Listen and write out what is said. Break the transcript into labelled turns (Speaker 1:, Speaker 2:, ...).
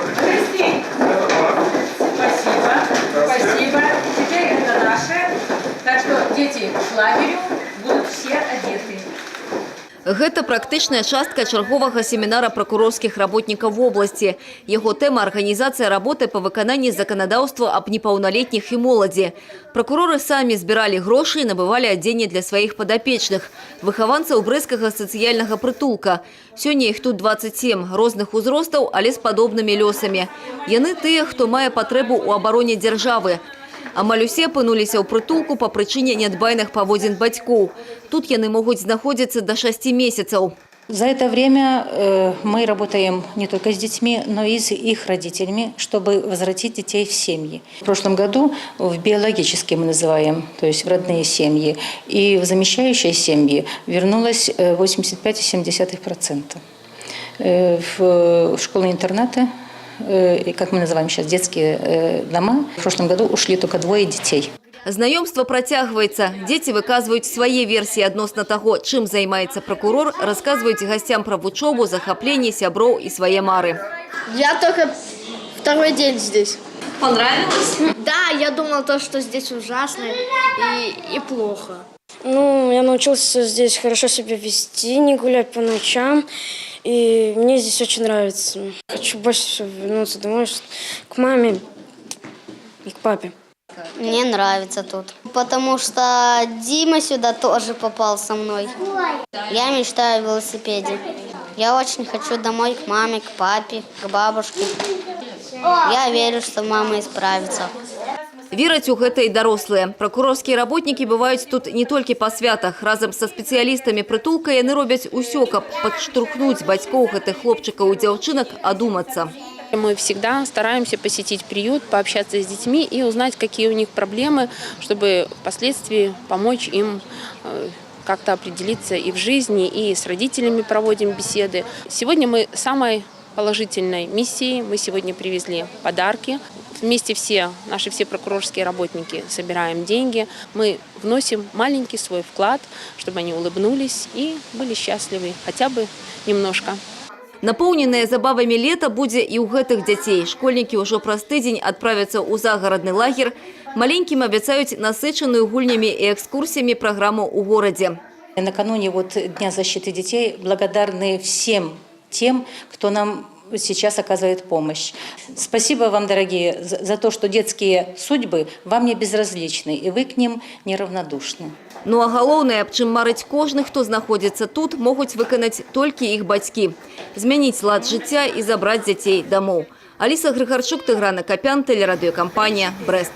Speaker 1: Кристин, спасибо, спасибо. Теперь это наше. Так что дети к лагерю будут все одеты.
Speaker 2: Гэта практычная частка чарговага семінара прокурорскіх работнікаў вобласці. Яго тэма – арганізацыя работы па выкананні заканадаўства аб непаўналетніх і моладзі. Прокуроры самі збіралі грошы і набывалі адзенне для сваіх падапечных, выхаванцаў брэсцкага сацыяльнага прытулка. Сёння іх тут 27, розных узростаў, але з падобнымі лёсамі. Яны тыя, хто мае патрэбу ў абароне дзяржавы. Амаль усе апынуліся ў прытулку па прычыне нядбайных паводзін бацькоў. Тут яны могуць знаходзіцца до 6 месяцаў.
Speaker 3: За это время мы работаем не только с детьми, но и с их родителями, чтобы возвратить детей в семьи. В прошлом году в биологические мы называем, то есть в родные семьи, и в замещающие семьи вернулось 85,7%. В школы-интернаты, как мы называем сейчас, детские дома, в прошлом году ушли только 2 детей.
Speaker 2: Знаёмство працягваецца. Дзеці выказваюць свае версіі адносна таго, чым займаецца прокурор, расказваюць гасцям пра вучобу, захапленне, сяброў і свае мары.
Speaker 4: Я только второй день здесь.
Speaker 2: Понравилось?
Speaker 4: Да, я думала, что здесь ужасно и плохо.
Speaker 5: Ну, я научился здесь хорошо себя вести, не гулять по ночам. И мне здесь очень нравится. Хочу больше всего вернуться домой, к маме и к папе.
Speaker 6: Мне нравится тут, потому что Дима сюда тоже попал со мной. Я мечтаю о велосипеде. Я очень хочу домой к маме, к папе, к бабушке. Я верю, что мама исправится.
Speaker 2: Вераць у гэта і дарослыя. Прокурорскія работнікі бываюць тут не толькі па святах. Разам са спецыялістамі прытулка яны робяць усё, каб падштурхнуць бацькоў гэтых хлопчыкаў і дзяўчынак адумацца.
Speaker 7: Мы всегда стараемся посетить приют, пообщаться с детьми и узнать, какие у них проблемы, чтобы впоследствии помочь им как-то определиться и в жизни, и с родителями проводим беседы. Сегодня мы самой положительной миссией, мы сегодня привезли подарки. Вместе наши все прокурорские работники собираем деньги. Мы вносим маленький свой вклад, чтобы они улыбнулись и были счастливы хотя бы немножко.
Speaker 2: Напоўненае забавамі лета будзе і ў гэтых дзяцей. Школьнікі ўжо праз тыдзень адправяцца ў загарадны лагер. Маленькім абяцаюць насычаную гульнямі і экскурсіямі праграму ў горадзе.
Speaker 3: Накануне Дня защиты детей благодарны всем тем, кто нам сейчас оказывает помощь. Спасибо вам, дорогие, за то, что детские судьбы вам не безразличны, и вы к ним неравнодушны.
Speaker 2: Ну а галоўнае, аб чым марыць кожны, хто знаходзіцца тут, могуць выканаць толькі іх бацькі. Змяніць лад жыцця і забраць дзяцей дамоў. Аліса Грыгарчук, Тыгран Акапян, тэлерадыёкампанія «Брэст».